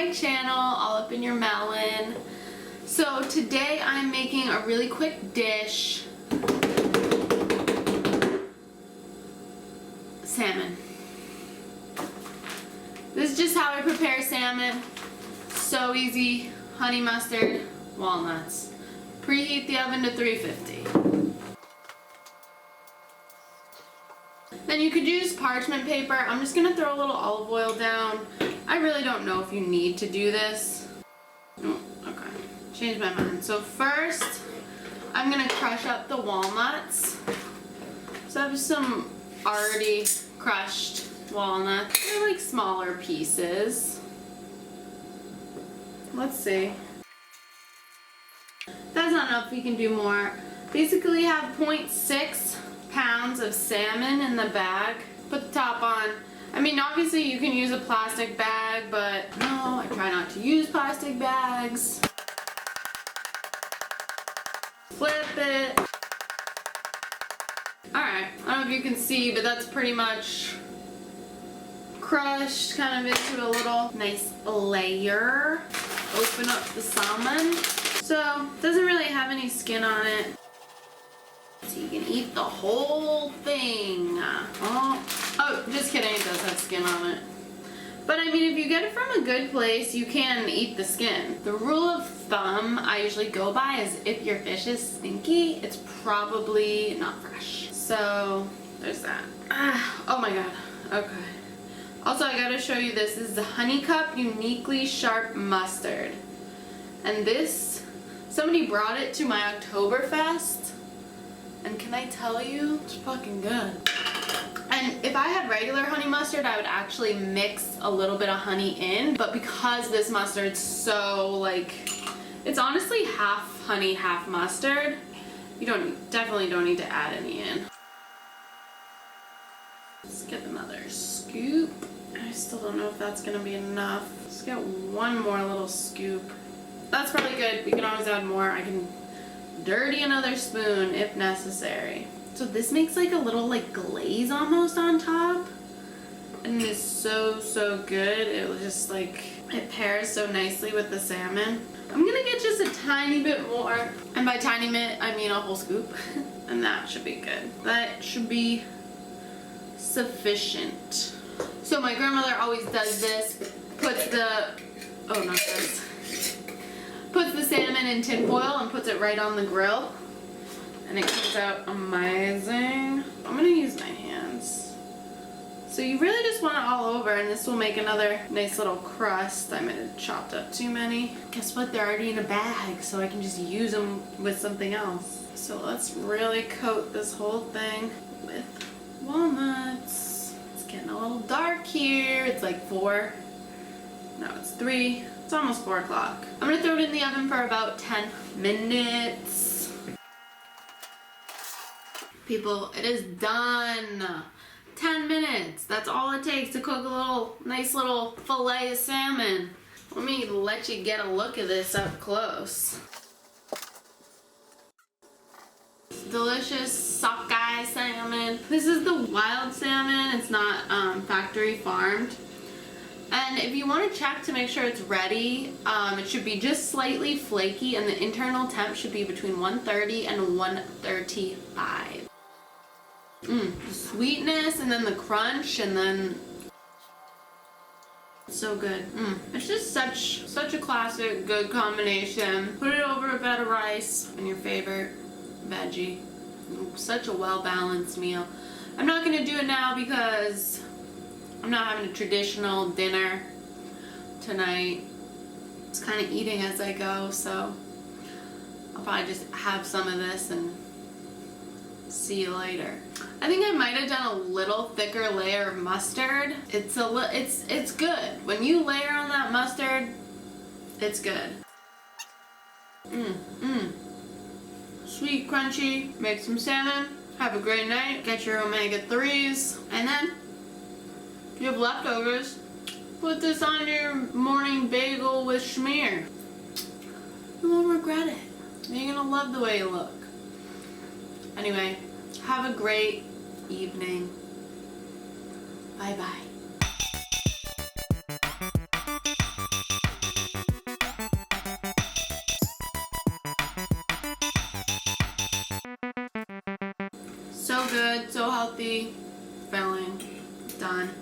my channel, all up in your melon. So today I'm making a really quick dish. Salmon. This is just how I prepare salmon. So easy. Honey mustard, walnuts. Preheat the oven to 350. Then you could use parchment paper. I'm just gonna throw a little olive oil down. I really don't know if you need to do this. Oh, okay. Changed my mind. So first, I'm gonna crush up the walnuts. So I have some already crushed walnuts. They're like smaller pieces. Let's see. That's not enough. We can do more. Basically have 0.6 pounds of salmon in the bag. Put the top on. I mean, obviously you can use a plastic bag, but no, I try not to use plastic bags. Flip it. Alright, I don't know if you can see, but that's pretty much crushed kind of into a little nice layer. Open up the salmon. So, it doesn't really have any skin on it. So you can eat the whole thing. Oh, just kidding, it does have skin on it. But I mean, if you get it from a good place, you can eat the skin. The rule of thumb I usually go by is if your fish is stinky, it's probably not fresh. So, there's that. Oh my god. Okay. Also, I gotta show you this. This is the Honey Cup Uniquely Sharp Mustard. And this, somebody brought it to my Oktoberfest. And can I tell you, it's fucking good. And if I had regular honey mustard, I would actually mix a little bit of honey in. But because this mustard's so like, it's honestly half honey, half mustard, you definitely don't need to add any in. Let's get another scoop. I still don't know if that's gonna be enough. Let's get one more little scoop. That's probably good. We can always add more. I can dirty another spoon if necessary. So this makes like a little like glaze almost on top. And it's so good. It was just like, it pairs so nicely with the salmon. I'm gonna get just a tiny bit more. And by tiny bit, I mean a whole scoop. And that should be good. That should be sufficient. So my grandmother always does this. Puts the, oh not this. Puts the salmon in tin foil and puts it right on the grill. And it comes out amazing. I'm gonna use my hands. So you really just want it all over, and this will make another nice little crust. I might have chopped up too many. Guess what? They're already in a bag, so I can just use them with something else. So let's really coat this whole thing with walnuts. It's getting a little dark here. It's like 4. No, it's 3. It's almost 4 o'clock. I'm gonna throw it in the oven for about 10 minutes. People, it is done. 10 minutes. That's all it takes to cook a nice little fillet of salmon. Let me let you get a look at this up close. Delicious sockeye salmon. This is the wild salmon. It's not factory farmed. And if you want to check to make sure it's ready, it should be just slightly flaky, and the internal temp should be between 130 and 135. The sweetness and then the crunch and then so good. It's just such a classic good combination. Put it over a bed of rice and your favorite veggie. Such a well-balanced meal. I'm not gonna do it now because I'm not having a traditional dinner tonight. Just kind of eating as I go, so I'll probably just have some of this and see you later. I think I might have done a little thicker layer of mustard. It's good. When you layer on that mustard, it's good. Sweet, crunchy. Make some salmon. Have a great night. Get your omega-3s. And then, if you have leftovers, put this on your morning bagel with schmear. You won't regret it. You're gonna love the way you look. Anyway, have a great evening. Bye bye. good, so healthy, filling, done.